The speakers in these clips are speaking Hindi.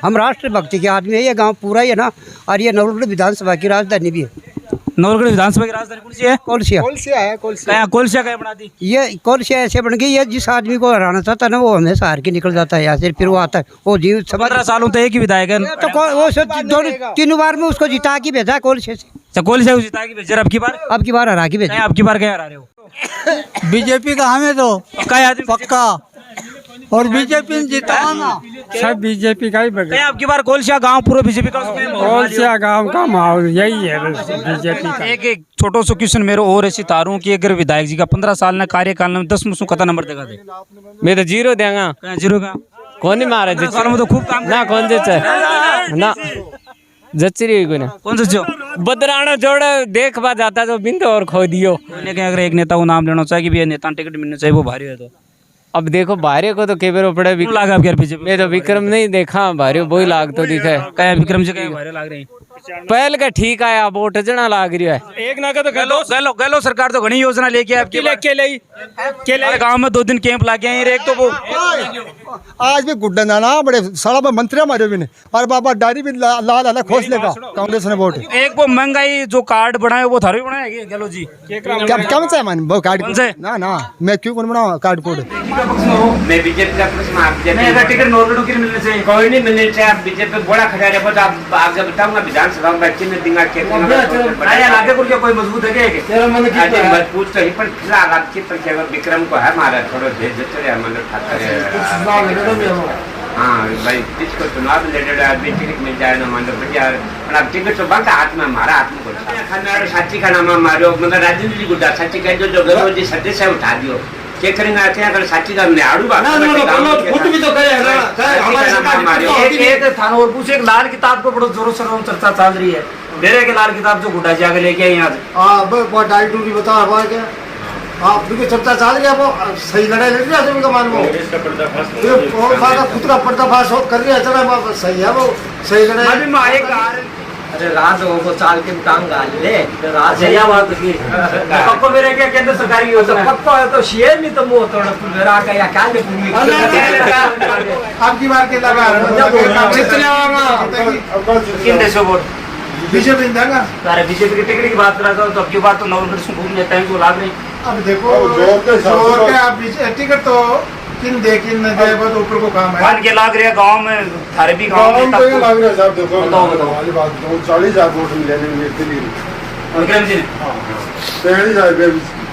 हम राष्ट्रभक्ति के आदमी है, ये गांव पूरा ही है ना, और ये नवलगढ़ विधानसभा की राजधानी भी है। नवलगढ़ विधानसभा की राजधानी कौन सी है? कोलसिया। कोलसिया क्या बना दी? ये कोलसिया ऐसे बन गई है, जिस आदमी को हराना चाहता है ना वो हमेशा हार के निकल जाता है यहाँ से, फिर वो आता है वो जीव 15 सालों तक एक ही विधायक है। तो वो दोनों 3 बार में उसको जिता के भेजा कोलसिया से। कोलसिया को जिता के भेजा, अब की बार हरा के भेजा। अब की बार क्या हरा रहे हो? बीजेपी का हमें तो पक्का और बीजेपी जिताना सब बीजेपी का ही बगैर। अब की बार कोलसिया गांव पूरा बीजेपी का कोलसिया गांव का माहौल यही है बीजेपी का। एक छोटो सो क्वेश्चन मेरे और ऐसी तारू कि अगर विधायक जी का 15 साल ना कार्यकाल में 10 मुसु कता नंबर देगा दे? मैं तो 0 देगा। 0 का कौन नहीं मारा साल में तो खूब काम ना कौन जचे ना जच्ची कोई ना कौन सा बदराना जोड़ देख बा जाता तो बिंद और खो दियो। लेकिन अगर एक नेता को नाम लेना चाहिए कि भी नेता टिकट मिलना चाहिए वो भारी है तो अब देखो भारे को तो केवल पड़े लाग आपके पीछे मैं तो विक्रम नहीं देखा भारी वही लाग तो दिखा है। क्या विक्रम जी क्या भारी लाग रही पहल का ठीक आया अब वोट जना लाग रही है। एक ना का तो गलो सरकार तो घनी योजना लेके आपके गांव में 2 दिन कैंप लाके आई। एक तो वो आज भी गुड्डा ना बड़े सारा में मंत्री हमारे भी ने और बाबा डायरी भी लाल खोस लेगा कांग्रेस ने वोट। एक वो महंगाई जो कार्ड बनाए वो थारे बनाए गलो जी क्या से मन वो कार्ड ना मैं क्यों कौन बनाऊं कार्ड कोड। मैं बीजेपी का प्रश्न टिकट नॉर्गढ़ की मिलने चाहिए कोई नहीं मिलने चाहिए। आप बीजेपी बड़ा खड़ा है बट आप आगे बताऊंगा विधानसभा में चिन्ह दिंगा के आगे कोई मजबूत है क्या? मजबूत तो ही पर फिलहाल आपकी पर विक्रम को है हमारा थोड़ा भेज देते रहे मतलब खाता हाँ भाई जिसको चुनाव रिलेटेड आदमी टिकट मिल जाए ना मतलब बढ़िया अब टिकट तो बनता हाथ में हमारा हाथ में खाना साची का नाम मारो मतलब राजेंद्र जी गुड्डा साची कह जो गरीब जी सदस्य है उठा दियो क्या करेंगे आते हैं अगर साची का हमने आड़ू बात खुद भी तो करे है ना एक थाना और पूछे एक लाल किताब को बड़ो जोरों शोरों चर्चा चल रही है मेरे के लाल किताब जो गुड्डा जाके लेके आई यहाँ से हाँ डाई टूटी बताओ हमारे क्या हाँ बिल्कुल चर्चा चल गया वो सही लड़ाई लड़ रहा है मान वो खुद का पर्दाफाश कर रही है चला सही है वो सही लड़ाई। अरे रात वो चाल के काम गाल ले रात यह बात की पक्को मेरे क्या केंद्र सरकारी योजना पक्को है तो शेर नहीं तो वो थोड़ा मेरा का या काल पूरी आपकी बार के लगा किन देशों वोट बीजेपी देगा। सारे बीजेपी की टिकट की बात करा तो अब की बात तो नवलगढ़ से घूम लेते हैं जो लाग रही। अब देखो आप टिकट तो किन दे किन न दे वो तो ऊपर को काम है। मान के लाग रहे गांव में थारे भी गांव में तो ये लग रहा है साहब देखो बताओ वाली बात तो 40,000 वोट मिले ने दिल्ली विक्रम जी हां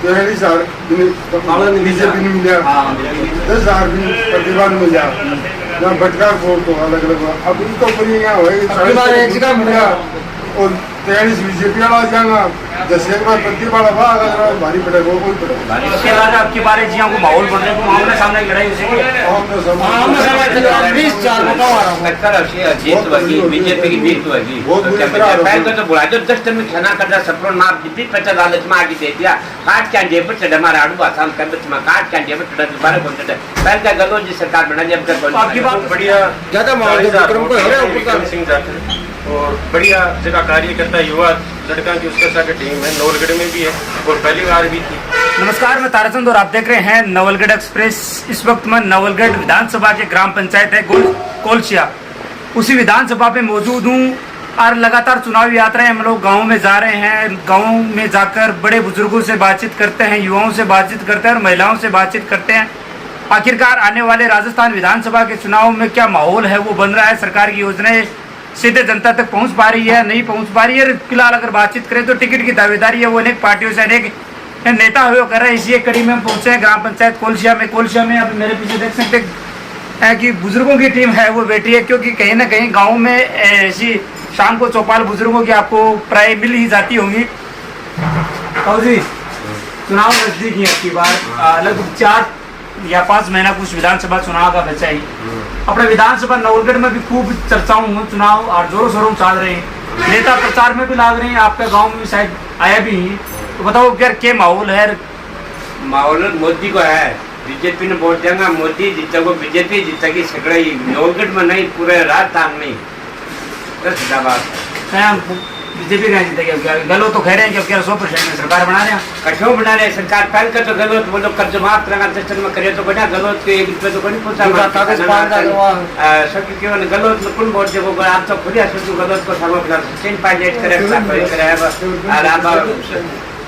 43,000 बीजेपी ने मिला 10,000 भी प्रतिभा ने मिला ना भटका वोट तो अलग अलग अब इनको ऊपर यहाँ होएगा एक जगह मिला और 43 बीजेपी वाला जाएगा 10 एक बार प्रतिभा वाला अगर भारी पड़ेगा वो कोई पड़ेगा उसके बाद आपकी बारे जी को माहौल बन रहे को आमने सामने की लड़ाई हो जीत होगी बीजेपी की जीत होगी पहले तो बुढ़ा जो 10 दिन में खाना करता सपनों नाप जितनी पैसा लालच में आगे दे दिया काट क्या जेब पर चढ़ा हमारा आड़ू आसाम कर में काट क्या जेब पर चढ़ा दोबारा कौन चढ़ा पहले क्या गलो जी सरकार बना जब तक आपकी बात बढ़िया ज्यादा माहौल सिंह जाते और बढ़िया जगह कार्य करता युवा लड़का की उसके साथ टीम है नवलगढ़ में भी है और पहली बार भी थी। नमस्कार मैं ताराचंद और आप देख रहे हैं नवलगढ़ एक्सप्रेस। इस वक्त मैं नवलगढ़ विधानसभा के ग्राम पंचायत है कोलसिया उसी विधानसभा पे मौजूद हूँ और लगातार चुनावी यात्राएं हम लोग गाँव में जा रहे हैं। गाँव में जाकर बड़े बुजुर्गों से बातचीत करते हैं, युवाओं से बातचीत करते हैं और महिलाओं से बातचीत करते हैं। आखिरकार आने वाले राजस्थान विधानसभा के चुनाव में क्या माहौल है वो बन रहा है, सरकार की योजनाएं सीधे जनता तक पहुंच पा रही है नहीं पहुंच पा रही है। फिलहाल अगर बातचीत करें तो टिकट की दावेदारी है वो अनेक पार्टियों से अनेक नेता हुए कर रहे हैं। इसी एक कड़ी में हम पहुंचे हैं ग्राम पंचायत कोलसिया में अब मेरे पीछे देख सकते हैं कि बुजुर्गों की टीम है वो बैठी है, क्योंकि कहीं ना कहीं गाँव में ऐसी शाम को चौपाल बुजुर्गों की आपको प्राय मिल ही जाती होंगी। जी चुनाव नजदीक है आपकी बार लगभग 4 या 5 महीना कुछ विधानसभा चुनाव का बचा ही अपने विधानसभा नवलगढ़ में भी खूब चर्चाओं हुई चुनाव और जोरों शोरों चल रहे हैं, नेता प्रचार में भी लाग रहे हैं, आपका गांव में शायद आया भी ही तो बताओ क्या क्या माहौल है? माहौल मोदी को है, बीजेपी ने वोट देंगे मोदी जीता को बीजेपी जीतेगी सगड़ा ही नवलगढ़ में नहीं पूरे राजस्थान में बीजेपी का जीतेगी अब क्या? गलो तो कह रहे हैं कि अब क्या 100% में सरकार बना रहे हैं। कठों बना रहे सरकार पहल कर तो गलत वो लोग कर्ज माफ करना सिस्टम में करे तो बना गलत के 1 रुपये तो कोई पूछा कागज पांदा सब क्यों गलत में कौन वोट देवो आप तो खुद सोचो गलत को सर्व स्टैंड पायलट करे और आप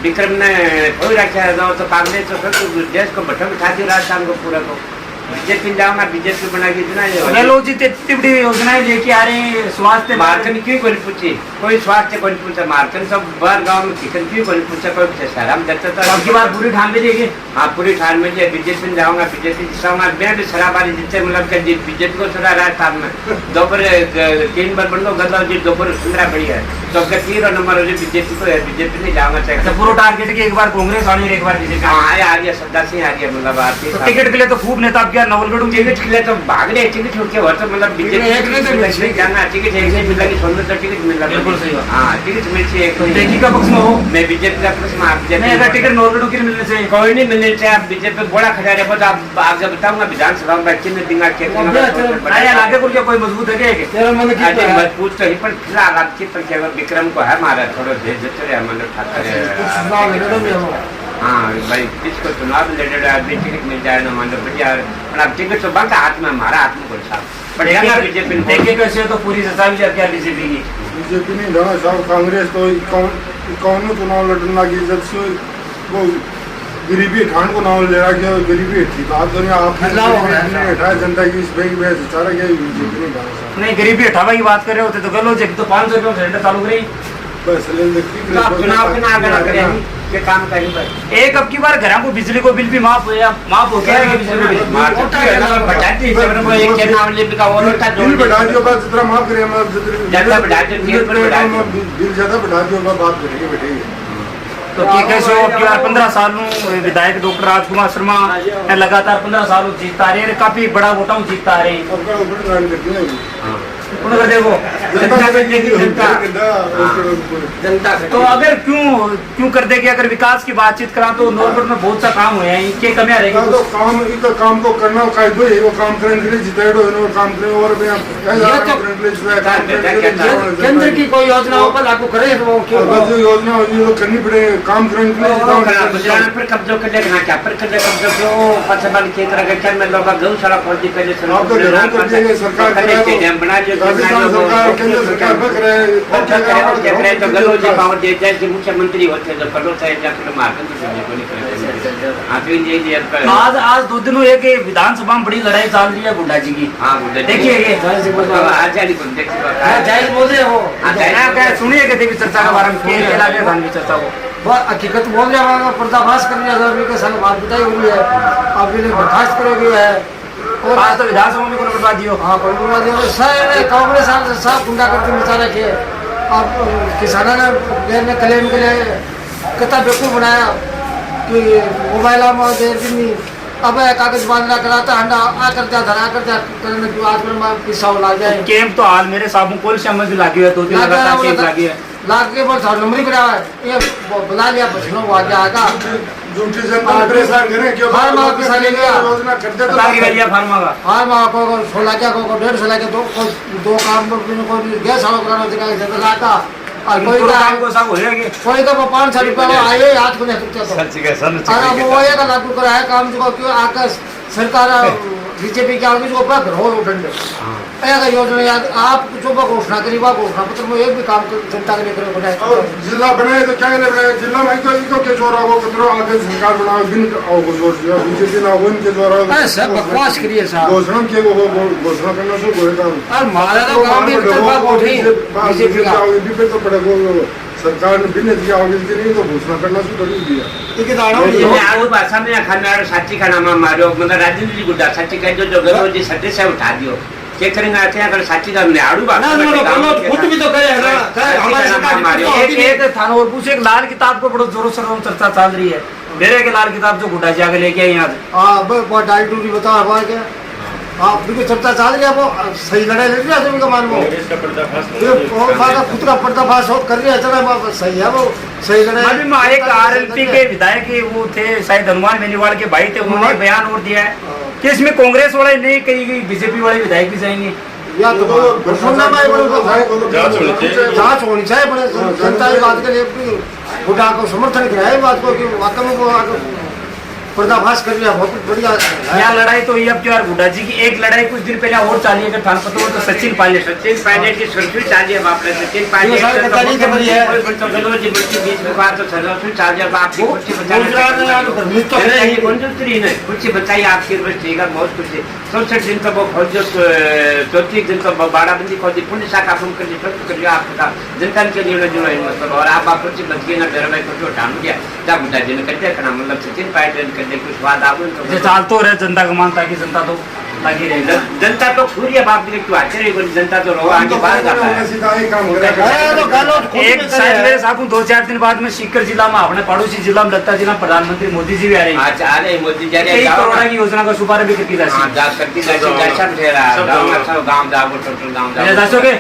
विक्रम ने कोई रखा है तो कांग्रेस तो सब देश को भट्टा बिठा दिया राजस्थान को पूरा को बीजेपी जाऊंगा बीजेपी बनाएगी इतना गहलोत जी इतनी बड़ी योजनाएं लेके आ रहे हैं स्वास्थ्य मार्कन क्यों कोई पूछे कोई स्वास्थ्य कोई पूछा मार्कन सब बाहर गाँव में चिकन क्यों कोई पूछा कोई पूछा सर हम देखते तो आपकी बात पूरी ठान में देगी। हाँ पूरी ठान में बीजेपी में जाऊंगा बीजेपी जिसका मैं भी शराबारी जिससे मतलब कर बीजेपी को चुरा राजस्थान में दोपहर 3 बार बन लो गलत जी दोपहर 15 बड़ी है तो अगर 3 नंबर हो बीजेपी को है बीजेपी नहीं जाऊंगा चाहिए पूरा टारगेट की एक बार कांग्रेस आनी एक बार बीजेपी। हाँ आ रही है सदा सिंह आ रही है मतलब आपकी टिकट के लिए तो खूब नेता क्या नवलगढ़ टिकट के लिए तो भाग रहे टिकट छोड़ के तो मतलब बीजेपी जाना टिकट एक से मिल लगी सोनू तो टिकट मिल रहा बिल्कुल सही बात। हाँ टिकट मिल चाहिए देखी का पक्ष में हो मैं बीजेपी का पक्ष में आप नहीं अगर टिकट नवलगढ़ की मिलने से कोई नहीं मिलने चाहिए आप बीजेपी बड़ा खड़ा रहे तो आप आगे बताऊंगा विधानसभा में बच्चे में दिंगा आगे को क्या कोई मजबूत है क्या मजबूत तो ही पर फिलहाल आपकी पर विक्रम को है हमारा थोड़ा देश जते रहे मतलब ठाकर हाँ भाई किसको चुनाव रिलेटेड आदमी टिकट मिल जाए ना मान लो बढ़िया अब टिकट तो बंद हाथ में हमारा हाथ में कोई साहब बढ़िया बीजेपी देखे कैसे तो पूरी सत्ता भी क्या बीजेपी की बीजेपी नहीं जाना साहब कांग्रेस तो कौन चुनाव लड़ना की जब से वो गरीबी खान को नाम ले रहा कि गरीबी थी बात तो नहीं हटाया जनता की इस बैंक में सारा क्या बीजेपी नहीं जाना साहब नहीं गरीबी हटावा की बात कर रहे होते तो गलत तो 500 रुपये सिलेंडर चालू करें बस चुनाव के ना आगे करें के काम करें बस एक अब की बार घरों को बिजली को बिल भी माफ हो गया बिजली बिल बढ़ा दियो बस जितना माफ करें ज्यादा बढ़ा दियो बिल ज्यादा बढ़ा दियो बात करेंगे बैठेंगे तो कैसे हो अब की बार 15 साल विधायक डॉक्टर राजकुमार शर्मा लगातार 15 साल जीतता आ रहे हैं काफी बड़ा वोटा जीतता आ रहे हैं देखो जनता तो अगर क्यों कर देगी अगर विकास की बातचीत करा तो नौलगढ़ में बहुत सा काम हुए हैं इनके कमियां रहेगी तो काम इनका काम को करना कायदो है वो काम करने के लिए जिताड़ो है काम करें और केंद्र की कोई योजनाओं पर लागू करे तो जो योजना होगी वो करनी पड़ेगी काम करने के लिए पर कब्जों कर लेना क्या पर कर कब्जों क्यों फसल के तरह के में लोग गौशाला खोल दी पहले सरकार बना तो गलो जी पावर दे जैसे मुख्यमंत्री होते जो करो आज 2 दिनों एक विधानसभा में बड़ी लड़ाई चल रही है गुंडा जी की। हाँ देखिए सुनिए देवी चर्चा के बारे में चर्चा हो हकीकत बोल जाएगा पर्दाफाश कर लिया के संग बात बताई हुई है आप इन्हें बर्खास्त करोगे है और आज तो विधानसभा में कोई बर्बाद दियो। हाँ कोई बर्बाद दियो सर कांग्रेस साहब गुंडा करके मिसा रखे अब किसानों ने क्लेम के लिए कितना बेवकूफ़ बनाया कि मोबाइल में अब कागज बांधना कराता हंडा आ करता धरा करता करने की आज में पिस्सा लग जाए कैंप तो हाल मेरे साबुन कोल से में भी लागी है 2 दिन लगातार कैंप लागी है लाग के बस नंबर ही करा है ये बुला लिया बचनो वो आगे आएगा झूठी जनता परेशान करें क्यों फार्मा किसान ले लिया योजना करते तो लागी गया फार्मा का फार्मा को 16 क्या को 150 लाख दो काम को गैस आलो कराना जगह ज्यादा लाता और कोई काम को सब हो जाएगा कोई का 500 रुपया आए हाथ को नहीं तो सच है सर अरे वो ये का लागू करा है काम जो क्यों आकर सरकार बीजेपी के आगे जो पर हो डंडे ऐसा योजना याद आप जो घोषणा करी बा घोषणा पत्र में एक भी काम जनता के लिए बनाए जिला बनाए तो क्या बनाए जिला में इनको के द्वारा वो कतरो आगे सरकार बनाओ बिन और जोर दिया बीजेपी ना वन के द्वारा सब बकवास करिए साहब घोषणा के वो घोषणा करना शुरू होएगा और मारा तो काम भी तरफा उठी बीजेपी का बीजेपी तो पड़ेगा सरकार ने बिन दिया होगी कि नहीं तो घोषणा करना शुरू कर दिया लेकिन आड़ो आड़ू भाषा में खाना साची का नाम मारो मतलब राजेंद्र जी गुड्डा साची कह जो गलो जी सत्य से उठा दियो क्या करेंगे आते हैं अगर साची का हमने आड़ू भाषा में खुद भी तो करे है ना हमारे सरकार एक थाना और पूछे एक लाल किताब को बड़ो जोरों शोरों चर्चा चल रही है मेरे के लाल किताब जो गुड्डा जी आगे लेके आए यहाँ से हाँ बहुत डाल टूटी बताओ हमारे क्या आप भी चर्चा चल रही है वो सही लड़ाई लड़ रही है मान वो खुद का पर्दाफाश कर रही है चला सही है वो सही लड़ाई एक आरएलपी के विधायक वो थे शायद हनुमान बेनीवाल के भाई थे उन्होंने बयान और दिया है कि इसमें कांग्रेस वाले नहीं कही गई बीजेपी वाले विधायक भी जाएंगे या तो सुनना में जांच होनी चाहिए बड़े जनता की बात के लिए बुढ़ा को समर्थन कराए बात को कि वाकई में वो पर्दाफाश कर लिया बहुत बढ़िया। यहाँ लड़ाई तो ये अब जो यार गुड्डा जी की एक लड़ाई कुछ दिन पहले और चाली है थान पता हो तो सचिन पायलट की सुरक्षित चाल है बाप रे सचिन पायलट कुछ बताइए आपकी यूनिवर्सिटी का बहुत कुछ 64 दिन तक वो फौज 34 दिन तक बाड़ाबंदी फौजी पुण्य शाखा कर लिया आपका जनता के लिए जो है मतलब और आप कुछ बच गए ना डर में कुछ उठान गया जब गुड्डा जी ने करते करना मतलब सचिन पायलट कुछ बात आप चाल तो रहे जनता का मानता है कि जनता तो लगी रहे जनता तो खुद बाप क्यों आते रहे जनता तो रो आगे बाहर जाता है। एक शायद मेरे साथ 2-4 दिन बाद में सीकर जिला में अपने पड़ोसी जिला में लगता जिला प्रधानमंत्री मोदी जी भी आ रहे हैं। आ रहे मोदी जी 1 करोड़ की योजना का शुभारंभ भी करती जाओगे।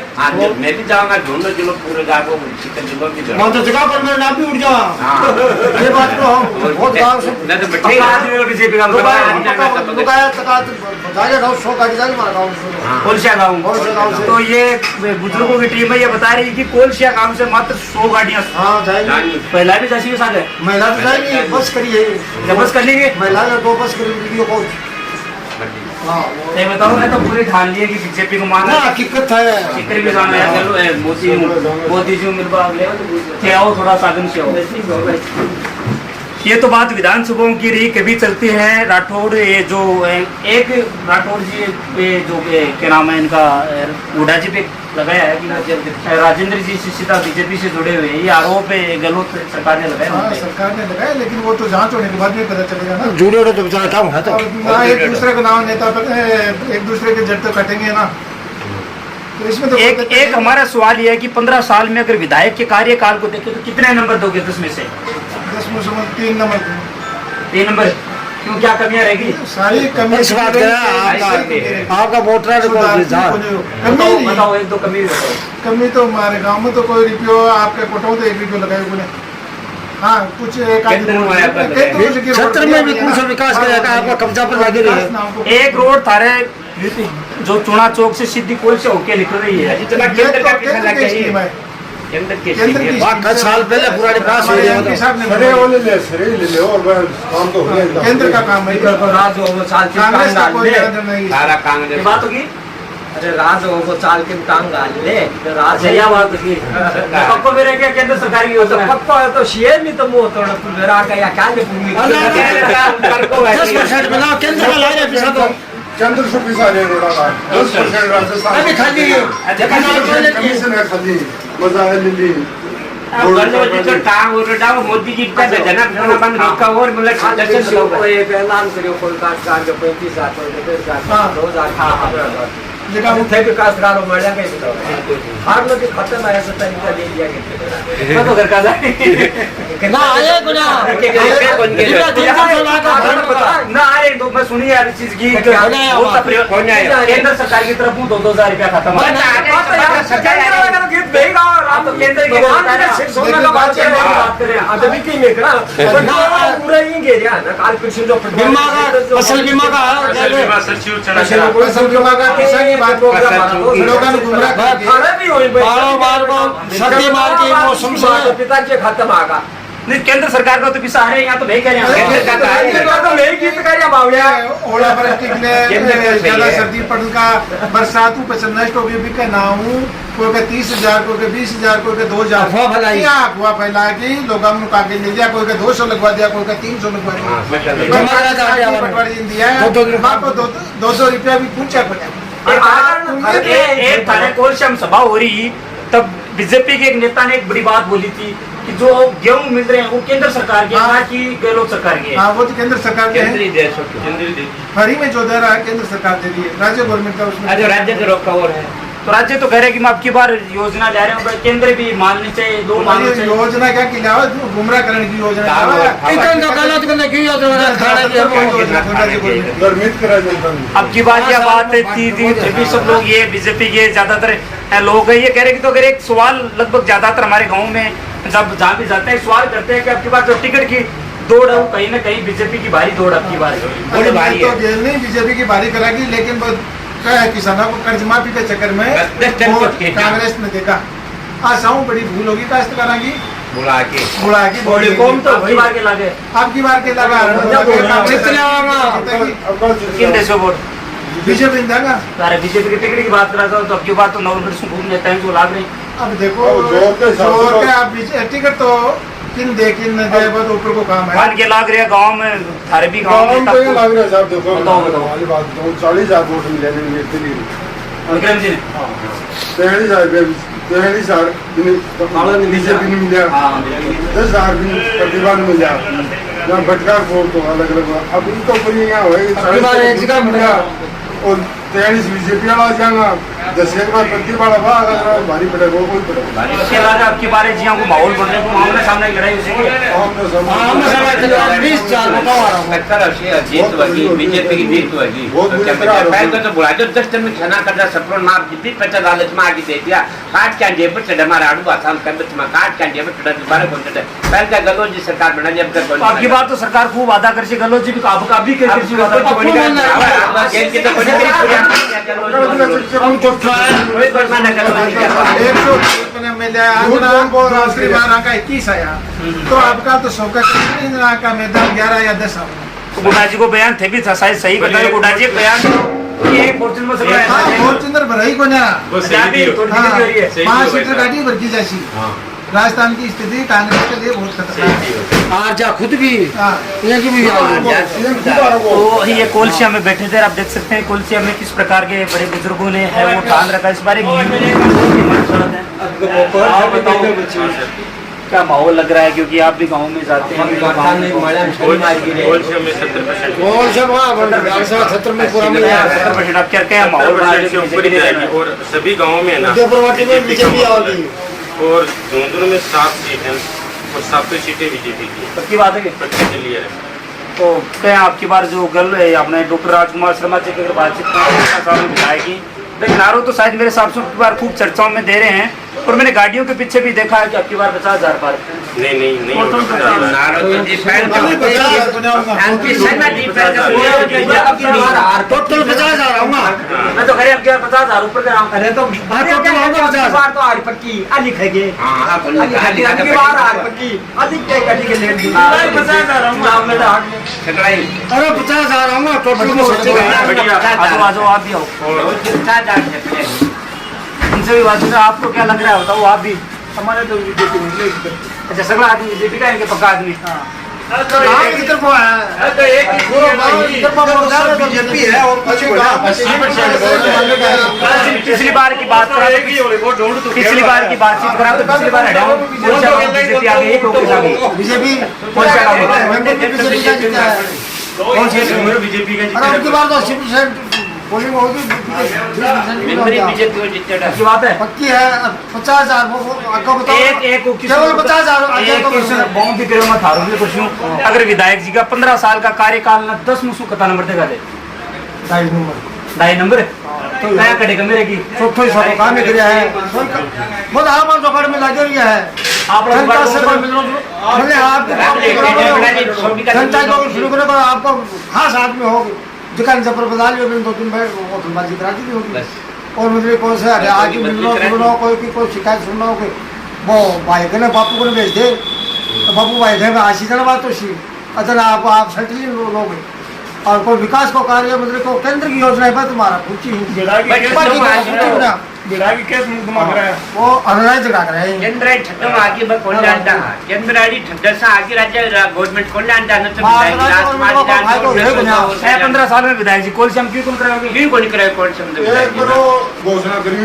मैं भी जाऊंगा दोनों जिलों पूरे जाओ सीकर जिलों की जगह पर मैं ना भी उड़ जाऊँ ये बात को हम बहुत गाँव से बीजेपी का कोलशिया गाँव तो ये बुजुर्गों की टीम है ये बता रही है कि कोलशिया गाँव से मात्र 100 गाड़ियाँ पहला भी जैसी के साथ है महिला तो जाएगी बस करिए बस कर लेंगे महिला ने 2 बस करी को ये बताओ मैं तो पूरी ठान ली है कि बीजेपी को माना हकीकत है सीकर भी जाना है चलो मोदी जी मेरे पास आओ थोड़ा साधन से आओ। ये तो बात विधानसभाओं की रही कभी चलती है राठौड़ ये जो एक राठौड़ जी ये जो क्या नाम है इनका हुड्डा जी पे लगाया है कि राजेंद्र जी सीधा बीजेपी से जुड़े हुए ये आरोप गलत सरकार ने लगाया। सरकार ने लगाया लेकिन वो तो जांच होने के बाद में पता चलेगा ना जुड़े तो बेचारा काम है तो एक दूसरे का नाम नेता एक दूसरे के जड़ तो कटेंगे ना तो इसमें तो एक हमारा सवाल ये है कि 15 साल में अगर विधायक के कार्यकाल को देखें तो कितने नंबर दोगे 10 में से? 10 में से 3 नंबर 3 नंबर क्यों क्या कमियां रहेगी? सारी कमी इस बात आपका वोटर बताओ एक दो कमी बताओ। कमी तो हमारे गांव में तो कोई रिप्यो आपके कोटाओं तो 1 रिप्यो लगाए हुए हाँ कुछ क्षेत्र में भी कुछ विकास करेगा आपका कब्जा पर लगे रहे। एक रोड थारे जो चुना चौक से सीधी कोल से होके निकल रही है जितना केंद्र का पीछे लग गई है केंद्र की 10 साल पहले पुराने पास हो गया काम तो हो गया केंद्र का काम है कांग्रेस का कोई सारा कांग्रेस बात होगी। अरे राज वो चाल के टांग डाल ले राज यह बात होगी पक्को मेरे क्या केंद्र सरकार की योजना है पक्को है तो शेयर नहीं तो मुंह तोड़ मेरा का या क्या ले पूरी 10% बनाओ केंद्र का लाए पैसा तो केंद्र से पैसा ले रोड़ा 10% राजस्थान अभी खाली कमीशन है खाली मजा है लिली मोदी जी का जनक बंद रोका और मतलब एक ऐलान करियो फुल काट का 35,000 2000 जगह मुख्य विकासकारों में लगे तो हर लोग खत्म है ऐसा तरीका दे दिया गया तो घर का जाए ना आए गुना ना आए तो मैं सुनी यार इस चीज की केंद्र सरकार की तरफ 2,000 रुपया खत्म फसल बीमा का मौसम से पिताजी खत्म आगा नहीं केंद्र सरकार का तो पैसा आ रहे हैं यहाँ तो नहीं कह ओला वृष्टि ज्यादा सर्दी पड़ने का बरसात फसल नष्ट हो गई बिके ना हूँ कोई के 30,000 कोई के 20,000 कोई के 2,000 अफवाह फैला के लोगों ने काके ले लिया कोई के 200 लगवा दिया कोई के 300 लगवा दिया 200 रुपया भी पूछा पड़ा एक थाने कोलशम सभा हो रही तब बीजेपी के एक नेता ने एक बड़ी बात बोली थी कि जो गेहूं मिल रहे हैं वो केंद्र सरकार के ना कि गहलोत सरकार के। हाँ वो तो केंद्र सरकार के फ्री में जो दे रहा है केंद्र सरकार दे रही है राज्य गवर्नमेंट का उसमें राज्य का रोका और है तो राज्य तो कह रहे कि मैं अब की बार योजना ले रहे हूँ केंद्र भी माननी चाहिए दो माननी चाहिए योजना क्या की गुमराह करने की योजना अब की बात यह बात थी भी सब लोग ये बीजेपी के ज्यादातर लोग ये कह रहे कि तो अगर एक सवाल लगभग ज्यादातर हमारे गाँव में जब जहाँ भी जाते हैं सवाल करते हैं कि अब की बार जो टिकट की दौड़ है कहीं ना कहीं बीजेपी की भारी दौड़ अब की बार भारी तो नहीं बीजेपी की भारी कराएगी लेकिन किसानों को कर्ज माफी के चक्कर में दस टन वोट के। कांग्रेस ने देखा। आशाओं बड़ी भूल होगी काश्तकारों की, बुला के बुला के बड़ी कौम तो वही बार के लागे अब की बार के लगा किन देशों वोट बीजेपी देगा। सारे बीजेपी की टिकट की बात करा था तो अब की बात तो नवलगढ़ से घूम जाता है जो लाग रही अब देखो अब जोर के हिसाब से जोर के आप टिकट तो किन दे बहुत ऊपर को काम है। मान के लाग रहे गाँव में थारे भी गाँव गाँव में तो ये लग रहा है साहब, देखो बताओ, बताओ। हमारी बात बताओ, 40,000 वोट मिले नहीं इसके लिए। विक्रम जी ने 43,000 बीजेपी ने मिला, 10,000 भी प्रतिभा ने मिला, यहाँ भटका वोट तो अलग अलग। अब इनके ऊपर यहाँ होगा एक जगह मिला और 43 बीजेपी वाला जाएगा, 10 एक बार प्रतिभा वाला अगर भारी पड़ेगा कोई पड़ेगा। इसके बाद आपके बारे जी को माहौल बनने को आमने सामने की लड़ाई हो सके जीत होगी, बीजेपी की जीत होगी। पहले तो बुला दो 10 टन में छना कर सप्रो नाप जितनी 50 लालच में आगे दे दिया काट क्या जेब चढ़ हमारा आड़ू आसाम कर में काट क्या जेब चढ़ दोबारा कौन चढ़ पहले क्या गलो जी सरकार बना जब कर आपकी बात तो सरकार खूब वादा कर सी गलो जी भी काबू का भी कर सी वादा जेल की तो कोई दूसरी बार आका 21 आया तो आपका तो 100 का मैदान 11 या 10 गुडा जी को बयान थे भी था शायद सही बताया गुडा जी बयान ये फॉर्च्यून में सब फॉर्च्यूनर भराई को ना 5 सीटर गाड़ी भर की जैसी राजस्थान की स्थिति कांग्रेस के लिए बहुत खतरनाक है। आजा खुद भी हाँ। ये की भी तो ये कोलसिया में बैठे थे, आप देख सकते हैं कोलसिया में किस प्रकार के बड़े बुजुर्गों ने है वो ठान रखा इस बारे क्या माहौल लग रहा है, क्योंकि आप भी गाँव में जाते हैं आप क्या क्या माहौल और सभी गाँव में ना और झुंझुनू में 7 सीट हैं और 7 सीटें बीजेपी की पक्की बात है क्लियर है। तो क्या आपकी बार जो गल है आपने डॉक्टर राजकुमार शर्मा जी की अगर बातचीत बताएगी लेकिन आरोप तो शायद मेरे हिसाब से आपकी बार खूब चर्चाओं में दे रहे हैं और मैंने गाड़ियों के पीछे भी देखा है कि आपकी बार 50,000 पार नहीं टोटल 50,000 आऊंगा मैं तो खरे आपके 50,000 ऊपर का नाम अरे तो बार तो आर पक्की अली खाएंगे अरे 50,000 आऊंगा टोटल आज आप भी आओ उनसे भी बात है। आपको क्या लग रहा है बताओ आप भी। हमारे तो बीजेपी नहीं अच्छा सगला आदमी बीजेपी का इनके पक्का आदमी इधर को बीजेपी है और पिछली बार की बात करा पिछली बार की बातचीत करा तो पिछली बार बीजेपी आ गई बीजेपी कौन सी बीजेपी अरे बार तो 80% पोलिंग होगी बीजेपी की बात है पक्की है। 50,000 आपको बताओ एक केवल 50,000 बॉम्ब भी करो मैं थारू में कुछ हूँ अगर विधायक जी का 15 साल का कार्यकाल ना 10 मुसु कता नंबर देगा दे 2.5 नंबर क्या कटेगा मेरे की चौथो काम किया है बहुत आम जोड़ में लगे हुए है आप जनता को शुरू करने पर आपको खास आदमी हो दुकान जब बदल 2-3 बातचीत राजी भी होगी और मुझे कौन से आगे मिलना कोई शिकायत सुनना हो कोई वो भाई को बापू को भेज दे तो बापू भाई घर में आशी करना बात तो सी अतः आप सेटली लोग और कोई विकास को कार्य मतलब को केंद्र की योजना है तुम्हारा पूछी वो अनुराग जगा रहे हैं केंद्र ठट्टम आगे ब कोण जाणता केंद्र आडी ठट्टसा आगे राज्य गवर्नमेंट कोण जाणता न तो 15 साल में विधायक जी कौन से हम क्यों कराओगे क्यों कोणी कराय कोण समझ एक बार वो घोषणा करी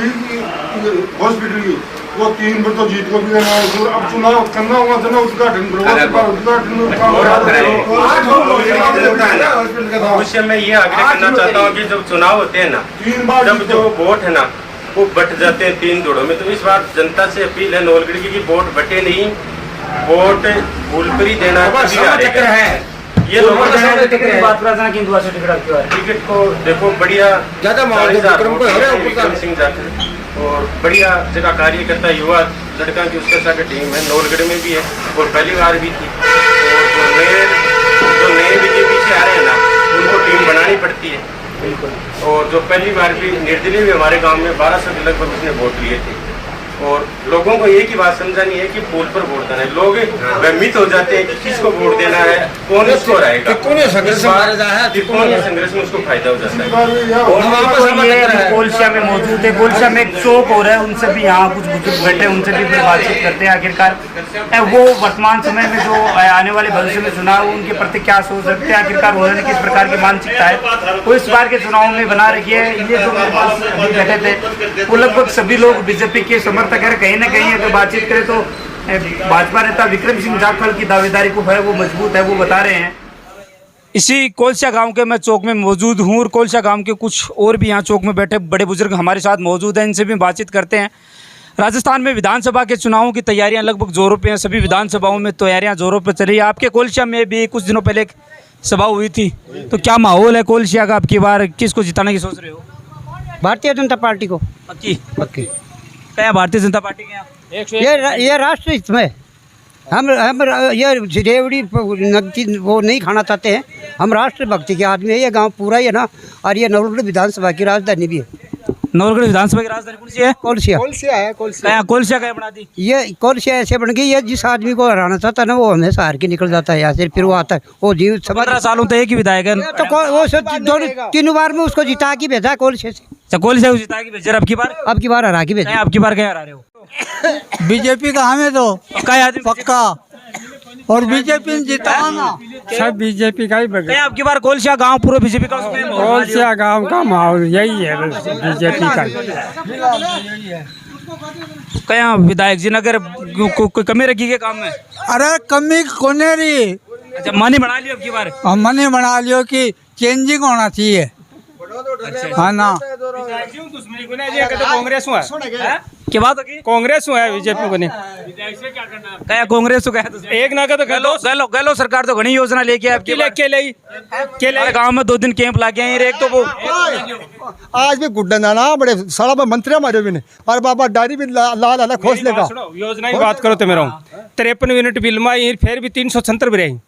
हॉस्पिटल की वो 3 बार तो जीत को भी ना और अब चुनाव करना होगा तो ना उद्घाटन करो भविष्य में ये आग्रह करना चाहता हूँ कि जब चुनाव होते हैं ना जब जो वोट है ना वो बट जाते हैं 3 जोड़ों में। तो इस बार जनता से अपील है नवलगढ़ की वोट बटे नहीं, वोट भूलकर ही देना है। ये लोगों टिकट को देखो बढ़िया विक्रम सिंह जाखड़ और बढ़िया जगह कार्य करता युवा लड़का की उसके साथ टीम है नवलगढ़ में भी है और पहली बार भी थी। और जो नए बीजेपी से आ रहे हैं ना उनको टीम बनानी पड़ती है और जो पहली बार भी निर्दलीय भी हमारे गांव में 1200 के लगभग उसने वोट लिए थे। और लोगों को एक ही बात समझानी है कि पोल पर वोट देना है। लोग भ्रमित हो जाते हैं कि किसको वोट देना है, कौन इसको रहेगा, कौन संघर्ष में उसको फायदा हो जाता है। कोलशिया में मौजूद है, कोलशिया में एक चौक हो रहा है, उनसे भी यहाँ कुछ बुजुर्ग बैठे, उनसे भी फिर बातचीत करते हैं। आखिरकार वो वर्तमान समय में जो आने वाले भविष्य में चुनाव, उनके प्रति क्या सोच सकते हैं, आखिरकार उन्होंने किस प्रकार की मानसिकता है वो इस बार के चुनाव में बना रखी है। ये जो मेरे पास अभी बैठे थे वो लगभग सभी लोग बीजेपी के समर्थक है। कहीं ना कहीं अगर बातचीत करें तो भाजपा नेता विक्रम सिंह जाखड़ की दावेदारी को है वो मजबूत है, वो बता रहे हैं। इसी कोलशिया गांव के मैं चौक में मौजूद हूँ और कोलशिया गांव के कुछ और भी यहाँ चौक में बैठे बड़े बुजुर्ग हमारे साथ मौजूद हैं, इनसे भी बातचीत करते हैं। राजस्थान में विधानसभा के चुनावों की तैयारियां लगभग जोरों पे हैं, सभी विधानसभाओं में तैयारियां जोरों पे चल रही है। आपके कोलशिया में भी कुछ दिनों पहले एक सभा हुई थी, तो क्या माहौल है कोलशिया का? आपकी बार किसको जिताने की सोच रहे हो? भारतीय जनता पार्टी को। पक्की पक्की। क्या भारतीय जनता पार्टी के यहाँ ये राष्ट्र हित में हम ये रेवड़ी नकदी वो नहीं खाना चाहते हैं। हम राष्ट्र भक्ति के आदमी है। ये गांव पूरा ही है ना, और ये नवलगढ़ विधानसभा की राजधानी भी है। नवलगढ़ विधानसभा की राजधानी कौन सी है? कोलशिया। कोलशिया है। कोलशिया क्या बना दी? ये कोलशिया ऐसे बन गई है, जिस आदमी को हराना चाहता है ना वो हमेशा हार के निकल जाता है यहाँ से, फिर वो आता है वो जीव 15 सालों तक एक ही विधायक है तो वो तीनों बार में उसको जिता के भेजा कोलशिया से। कोलशिया को जिता के भेजा। अब की बार हरा के भेजा। अब की बार क्या हरा रहे हो? बीजेपी का हमें तो पक्का और बीजेपी ने जिताना सब बीजेपी का ही बगैर। अब की बार कोलशिया गांव पूरा बीजेपी का, कोलशिया गांव का माहौल यही है, बीजेपी का। क्या विधायक जी ने अगर कोई कमी रखी के काम में? अरे कमी कोने रही। अच्छा, मानी बना लियो अब की बार? हमने बना लियो कि चेंजिंग होना चाहिए, हाँ ना। कांग्रेस हुआ क्या बात होगी? कांग्रेस हुआ है, बीजेपी को नहीं। क्या कांग्रेस को एक ना तो गलो सरकार तो घनी योजना लेके आपके गांव में 2 दिन कैंप लाके आए। एक तो वो आज भी गुड्डा ना बड़े सारा में मंत्री हमारे भी ने और बाबा डायरी भी लाल खोस लेगा। योजना की बात करो तो मेरा 53 यूनिट बिल में फिर भी 376 भी रही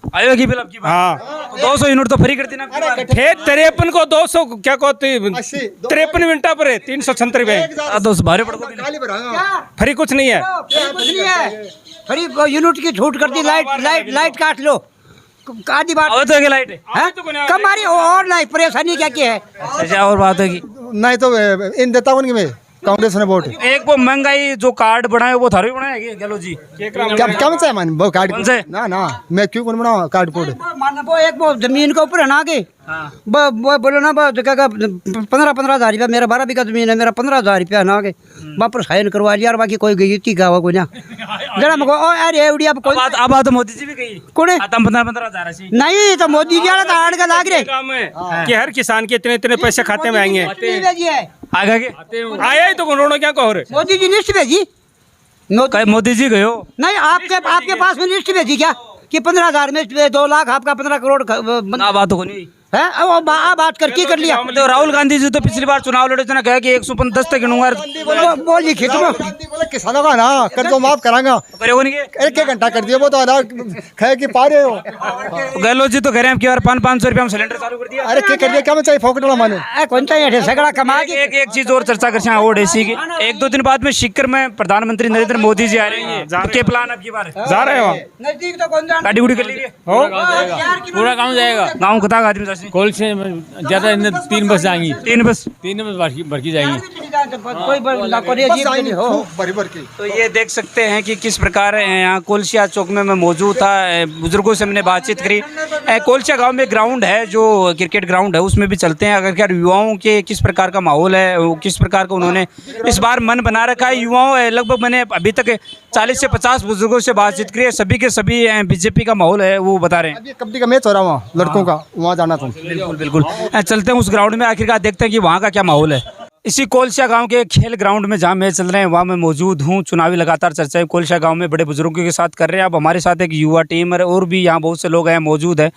आएगी बिल आपकी। हाँ 200 यूनिट तो फ्री करती ना फिर 53 को 200 क्या कहते 53 मिनट पर 376 में 200 भारे पड़ फ्री कुछ नहीं है। फ्री यूनिट की छूट कर दी। लाइट काट लो आधी बात तो है लाइट है कमारी और लाइट परेशानी क्या क्या है। अच्छा और बात होगी नहीं तो इन देता हूँ मैं कांग्रेस ने वोट। एक वो महंगाई जो कार्ड बनाए वो थारो बनाया गहलोत जी? कम से मन वो कार्ड से ना मैं क्यों कौन बनाऊँ कार्ड कोड? वो एक वो जमीन के ऊपर है ना के बोलो ना 15-15 हज़ार रुपया मेरा 12 बीघा जमीन है, मेरा 15,000 रुपया ना के वापस साइन करवा लिया और बाकी कोई गई थी गावा कोई ना जरा मको अरे एवड़ी अब कोई अब तो मोदी जी भी गई कोने 15,000 नहीं तो मोदी जी वाला कार्ड का लाग रहे कि हर किसान के इतने पैसे खाते में आएंगे। आया ही तो करोड़ों क्या कहो रे? मोदी जी लिस्ट भेजी। मोदी जी गयो नहीं आपके पास में लिस्ट भेजी क्या कि 15,000 में 2 लाख आपका 15 करोड़ बात तो नहीं है। वो बात करके कर लिया। तो राहुल गांधी जी तो पिछली बार चुनाव लड़े थे ना, कहा कि 110 तक गिनूंगा। बोल लिखे तुम किसानों का ना कर दो माफ करांगा। एक घंटा कर दिया वो तो कहे कि पा रहे हो। गहलोत जी तो कह रहे हैं कि यार 500 रुपया में सिलेंडर चालू कर दिया। अरे क्या कर दिया क्या चाहिए फोकट वाला माने कौन चाहिए सगड़ा कमा के। एक चीज और चर्चा कर और ऐसी की 1-2 दिन बाद में शिखर में प्रधानमंत्री नरेंद्र मोदी जी आ रहे हैं, क्या प्लान आपकी बार? जा रहे हैं नजदीक तो कौन गाड़ी गुड़ी कर लीजिए पूरा गाँव जाएगा। गाँव कथा आदमी कोल से ज्यादा 3 बस जाएंगी। 3 बस भरकी जाएंगी। तो ये देख सकते हैं कि किस प्रकार यहाँ कोलशिया चौक में मैं मौजूद था, बुजुर्गों से मैंने बातचीत करी। कोलशिया गांव में ग्राउंड है जो क्रिकेट ग्राउंड है, उसमें भी चलते हैं। अगर क्या युवाओं के किस प्रकार का माहौल है, वो किस प्रकार का उन्होंने इस बार मन बना रखा है। युवाओं लगभग मैंने अभी तक 40 से 50 बुजुर्गों से बातचीत करी है, सभी के सभी बीजेपी का माहौल है वो बता रहे हैं। कबड्डी का मैच हो रहा है वहाँ लड़कों का, वहाँ जाना था। बिल्कुल चलते हैं उस ग्राउंड में, आखिरकार देखते हैं कि वहाँ का क्या माहौल है। इसी कोलशिया गांव के खेल ग्राउंड में जहाँ मैच चल रहे हैं वहाँ मैं मौजूद हूँ। चुनावी लगातार चर्चाएं कोलशिया गांव में बड़े बुजुर्गों के साथ कर रहे हैं। अब हमारे साथ एक युवा टीम और भी यहाँ बहुत से लोग हैं मौजूद हैं,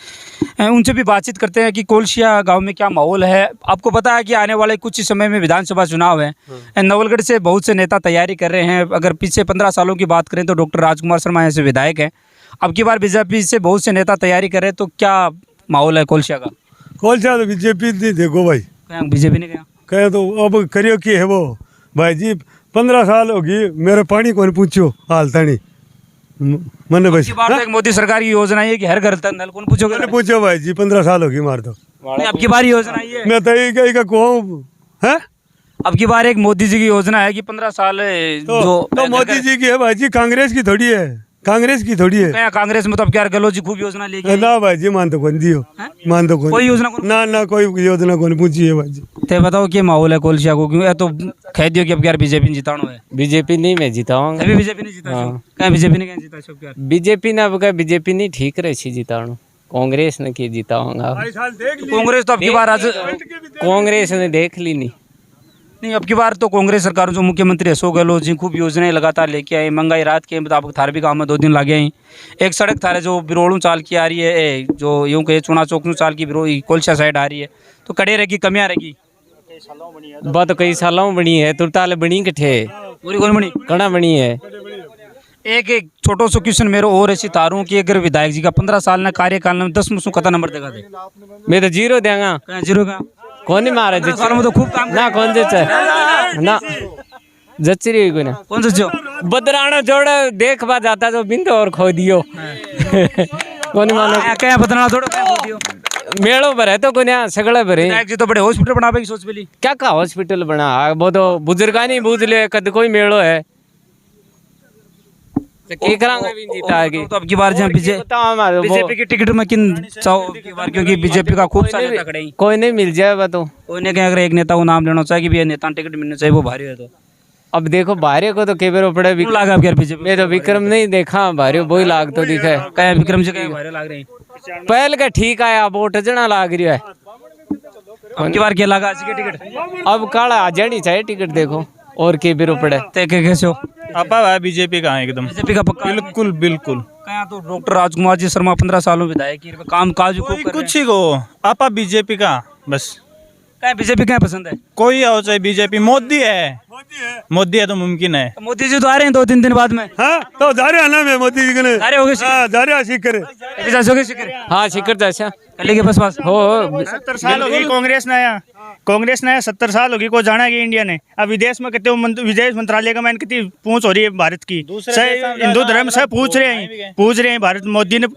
उनसे भी बातचीत करते हैं कि कोलशिया गांव में क्या माहौल है। आपको पता है कि आने वाले कुछ ही समय में विधानसभा चुनाव है। नवलगढ़ से बहुत से नेता तैयारी कर रहे हैं। अगर पीछे 15 सालों की बात करें तो डॉक्टर राजकुमार शर्मा यहाँ से विधायक हैं। अब की बार बीजेपी से बहुत से नेता तैयारी कर रहे हैं, तो क्या माहौल है कोलशिया का? कोलछा तो बीजेपी नहीं देखो भाई, बीजेपी ने क्या कहे तो अब करियो की है वो भाई जी। 15 साल होगी मेरे पानी को पूछो हाल तनी मैंने बस एक मोदी सरकार की योजना है कि हर घर तक नल कौन पूछोगे? पूछो भाई जी, 15 साल होगी मार दो। अब की बार योजना है मैं तो यही कहूँ है, अब की बार एक मोदी जी की योजना है कि 15 साल तो मोदी जी की है भाई जी, कांग्रेस की थोड़ी है, कांग्रेस की थोड़ी है। क्या कांग्रेस में तो अब क्या गहलोत जी खूब योजना लेके ना भाई जी मान तो कौन दियो, मान तो कोई योजना ना कोई योजना कौन पूछी है भाई जी। ते बताओ क्या माहौल है कोलशिया को, क्यों तो कह दियो कि अब यार बीजेपी जितानो है? बीजेपी नहीं मैं जिताऊंगा। अभी बीजेपी नहीं जीता क्या? बीजेपी ने क्या जीता सब यार? बीजेपी ना बीजेपी नहीं ठीक रही जिताणु, कांग्रेस ने की जिताऊंगा। कांग्रेस तो अब की बार कांग्रेस ने देख ली नहीं, अब की बार तो कांग्रेस सरकार जो मुख्यमंत्री अशोक गहलोत जी खूब योजनाएं लगातार लेके आए। महंगाई रात के मुताबिक थार भी काम में 2 दिन लगे हैं। एक सड़क थारे जो बिरोड़ू चाल की आ रही है, जो यूँ कहे चुना चौक चाल की कोलछा साइड आ रही है, तो कड़े रहेगी कमियाँ रहेगी। बात कई सालों बनी है, तुरताल बनी कठे पूरी कौन बनी कड़ा बनी है। एक छोटो सो क्वेश्चन मेरे और ऐसी तारों की, अगर विधायक जी का 15 साल न कार्यकाल में 10 मुझको कता नंबर देगा दे? मैं तो 0 देगा। 0 का कौन नहीं मारा में तो खूब काम ना कौन जच ना जच्ची रही कोई ना कौन सा जो बदराना जोड़ देख बा जाता जो बिंदु और खो दियो कौन मानो क्या बदराना थोड़ा मेड़ो भर है तो कोई ना सगड़ा भरे जी तो बड़े हॉस्पिटल बनावे की सोच मिली क्या का हॉस्पिटल बना वो तो बुजुर्गा नहीं बूझ ले कद कोई मेड़ो है तो अब की बार जहाँ बीजेपी की टिकट में किन चाहो की बार, क्योंकि बीजेपी का खूब सारे नेता खड़े हैं। कोई नहीं मिल जाए तो कोई नहीं, अगर एक नेता को नाम लेना चाहिए कि भैया नेता टिकट मिलना चाहिए वो भारी है। तो अब देखो भारे को तो केवरो पड़े लाग आप बीजेपी मैं तो विक्रम नहीं देखा भारे वही लाग तो दिखा है क्या विक्रम जी क्या भारे लाग रहे हैं? पहल का ठीक आया वोट जना लाग रही है। अब की बार क्या लगा आज की टिकट? अब काला आ जानी चाहिए टिकट देखो और के बिरो पड़े कैसे हो आप बीजेपी का है एकदम बीजेपी का पक्का बिल्कुल बिल्कुल। क्या तो डॉक्टर राजकुमार जी शर्मा 15 सालों विधायक काम काज कुछ ही को आप बीजेपी का बस क्या बीजेपी क्या पसंद है? कोई हो चाहे बीजेपी मोदी है तो मुमकिन है। तो मोदी जी तो आ रहे हैं 2-3 दिन बाद में। हाँ तो जा रहे हैं ना मैं मोदी जी के जा रहे होगे जा रहे शिखर हाँ शिखर जैसा कल के बस हो 70 साल होगी कांग्रेस ने 70 साल होगी को जाना कि इंडिया ने। अब विदेश में कितने विदेश मंत्रालय का मैंने कितनी पूछ हो रही है भारत की, हिंदू धर्म से पूछ रहे हैं भारत मोदी ने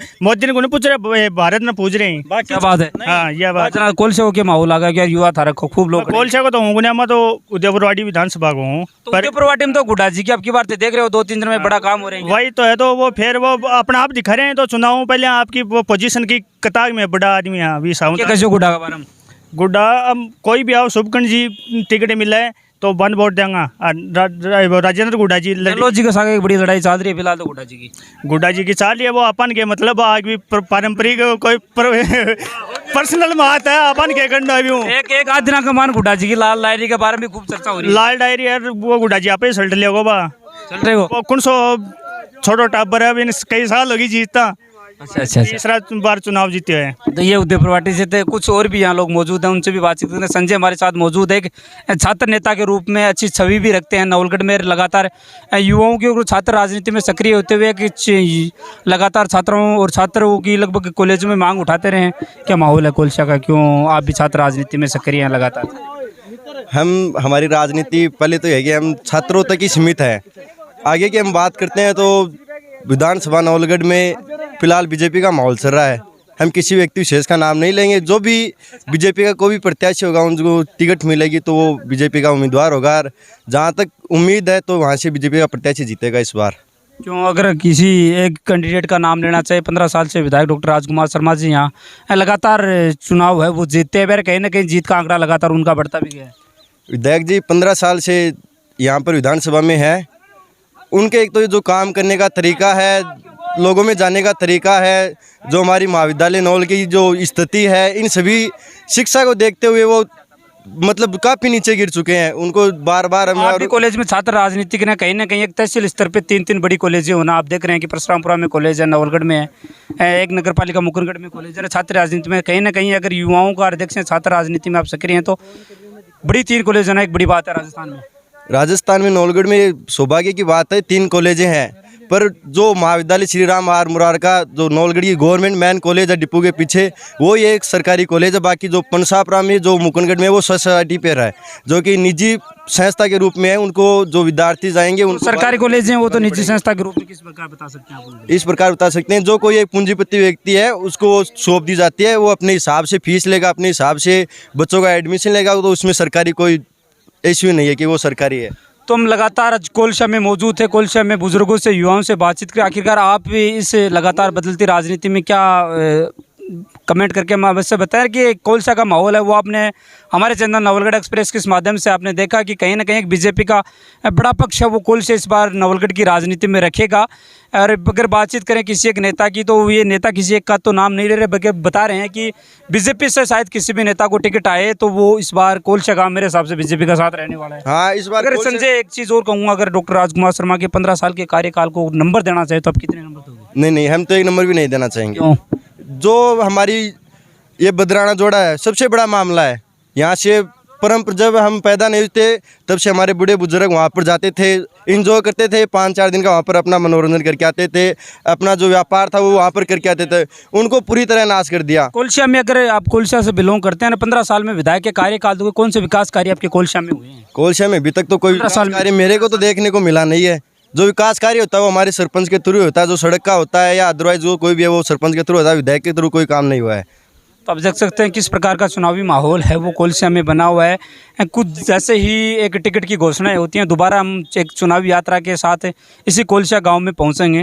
को नहीं पूछ रहे, भारत ने पूछ रहे हैं। क्या बात है? हाँ ये बात कोलशा को क्या माहौल लगा क्या युवा था खूब लोग? कोलशा को तो हूँ मैं तो उदयपुरवाड़ी विधानसभा को हूँ। उदयपुरवाड़ी में तो गुड्डा जी की आपकी बार देख रहे हो 2-3 दिन में बड़ा काम हो रहा है। वही तो है, तो वो फिर वो अपना आप दिखा रहे हैं। तो चुनाव पहले आपकी वो पोजीशन की कतार में बड़ा आदमी है अभी गुड्डा का बारे में गुड्डा अब कोई भी आओ शुभकंठ जी टिकट मिले तो 1 वोट देंगे। राजेंद्र गुड्डा जी जी के साथ एक बड़ी लड़ाई चल रही है फिलहाल तो गुड्डा जी की चाल रही है। वो अपन के मतलब आज भी पारंपरिक कोई पर्सनल बात है अपन के करना भी एक आध दिन का मान गुड्डा जी की लाल डायरी के बारे में खूब चर्चा हो रही है। लाल डायरी है वो गुड्डा जी आप चल रहे हो चल रहे हो कौन सो छोटो टाबर है कई साल होगी जीतता। अच्छा तीसरा बार चुनाव जीते हैं। तो ये उदयपुरवाड़ी से थे कुछ और भी यहाँ लोग मौजूद हैं, उनसे भी बातचीत करेंगे। संजय हमारे साथ मौजूद है, एक छात्र नेता के रूप में अच्छी छवि भी रखते हैं। नवलगढ़ में लगातार युवाओं की छात्र राजनीति में सक्रिय होते हुए कि लगातार छात्रों और छात्रों की लगभग कॉलेज में मांग उठाते रहे। क्या माहौल है कोलशा का, क्यों आप भी छात्र राजनीति में सक्रिय हैं लगातार? हमारी राजनीति पहले तो है कि हम छात्रों तक ही सीमित है। आगे की हम बात करते हैं तो विधानसभा नवलगढ़ में फिलहाल बीजेपी का माहौल चल रहा है। हम किसी व्यक्ति विशेष का नाम नहीं लेंगे, जो भी बीजेपी का कोई भी प्रत्याशी होगा उनको टिकट मिलेगी तो वो बीजेपी का उम्मीदवार होगा। और जहाँ तक उम्मीद है तो वहाँ से बीजेपी का प्रत्याशी जीतेगा इस बार। क्यों अगर किसी एक कैंडिडेट का नाम लेना चाहिए, 15 साल से विधायक डॉक्टर राजकुमार शर्मा जी यहाँ लगातार चुनाव है वो जीतते हैं, कहीं ना कहीं जीत का आंकड़ा लगातार उनका बढ़ता भी गया है। विधायक जी 15 साल से यहाँ पर विधानसभा में है। उनके एक तो जो काम करने का तरीका है, लोगों में जाने का तरीका है, जो हमारी महाविद्यालय नौल की जो स्थिति है, इन सभी शिक्षा को देखते हुए वो मतलब काफ़ी नीचे गिर चुके हैं। उनको बार बार हमारे कॉलेज में छात्र राजनीति के ना कहीं एक तहसील स्तर पे 3 बड़ी कॉलेजें होना आप देख रहे हैं कि परशुरामपुरा में कॉलेज है, नवलगढ़ में है, एक नगर पालिका मुकुंदगढ़ में कॉलेज है। छात्र राजनीति में कहीं ना कहीं अगर युवाओं का अध्यक्ष है, छात्र राजनीति में आप सक्रिय हैं तो बड़ी 3 कॉलेज होना एक बड़ी बात है राजस्थान में। नवलगढ़ में सौभाग्य की बात है, 3 कॉलेजें हैं। पर जो महाविद्यालय श्री राम आर मुरार का जो नवलगढ़ की गवर्नमेंट मैन कॉलेज है डिपो के पीछे, वो ये एक सरकारी कॉलेज है। बाकी जो पंसापरा में जो मुकुंदगढ़ में वो सोसाइटी पे रहा है, जो कि निजी संस्था के रूप में है। उनको जो विद्यार्थी जाएंगे उनको सरकारी कॉलेज हैं वो तो निजी संस्था के रूप में किस प्रकार बता सकते हैं आप? इस प्रकार बता सकते हैं, जो कोई एक पूंजीपति व्यक्ति है उसको सौंप दी जाती है, वो अपने हिसाब से फीस लेगा, अपने हिसाब से बच्चों का एडमिशन लेगा, तो उसमें सरकारी कोई इश्यू नहीं है कि वो सरकारी है। तो हम लगातार आज कोलशा में मौजूद थे, कोलशा में बुजुर्गों से, युवाओं से बातचीत करें। आखिरकार आप भी इस लगातार बदलती राजनीति में क्या कमेंट करके हम अवश्य बताएं कि कोलशा का माहौल है वो आपने हमारे चैनल नवलगढ़ एक्सप्रेस के इस माध्यम से आपने देखा कि कहीं ना कहीं एक बीजेपी का बड़ा पक्ष है वो कोलशा इस बार नवलगढ़ की राजनीति में रखेगा। और अगर बातचीत करें किसी एक नेता की, तो ये नेता किसी एक का तो नाम नहीं ले रहे, बल्कि बता रहे हैं कि बीजेपी से शायद किसी भी नेता को टिकट आए तो वो इस बार कोलशा का मेरे हिसाब से बीजेपी का साथ रहने वाला है। हाँ, इस बार अगर संजय एक चीज़ और कहूँगा, अगर डॉक्टर राजकुमार शर्मा के 15 साल के कार्यकाल को नंबर देना चाहे तो आप कितने नंबर दोगे? नहीं, हम तो एक नंबर भी नहीं देना चाहेंगे। जो हमारी ये बदराना जोड़ा है सबसे बड़ा मामला है। यहाँ से जब हम पैदा नहीं थे तब से हमारे बूढ़े बुजुर्ग वहाँ पर जाते थे, इंजॉय करते थे, 5-4 दिन का वहाँ पर अपना मनोरंजन करके आते थे, अपना जो व्यापार था वो वहाँ पर करके आते थे। उनको पूरी तरह नाश कर दिया। कोलशा में अगर आप कोलशा से बिलोंग करते हैं ना, 15 साल में विधायक के कार्यकाल तो कौन से विकास कार्य आपके कोलशा में हुए हैं? कोलशा में अभी तक तो कोई विकास कार्य मेरे को तो देखने को मिला नहीं है। जो विकास कार्य होता है वो हमारे सरपंच के थ्रू होता है, जो सड़क का होता है या अदरवाइज जो कोई भी है वो सरपंच के थ्रू होता है, विधायक के थ्रू कोई काम नहीं हुआ है। तो आप देख सकते हैं किस प्रकार का चुनावी माहौल है वो कोलशा में बना हुआ है। कुछ जैसे ही एक टिकट की घोषणाएं होती हैं, दोबारा हम एक चुनावी यात्रा के साथ इसी कोलशा गांव में पहुंचेंगे।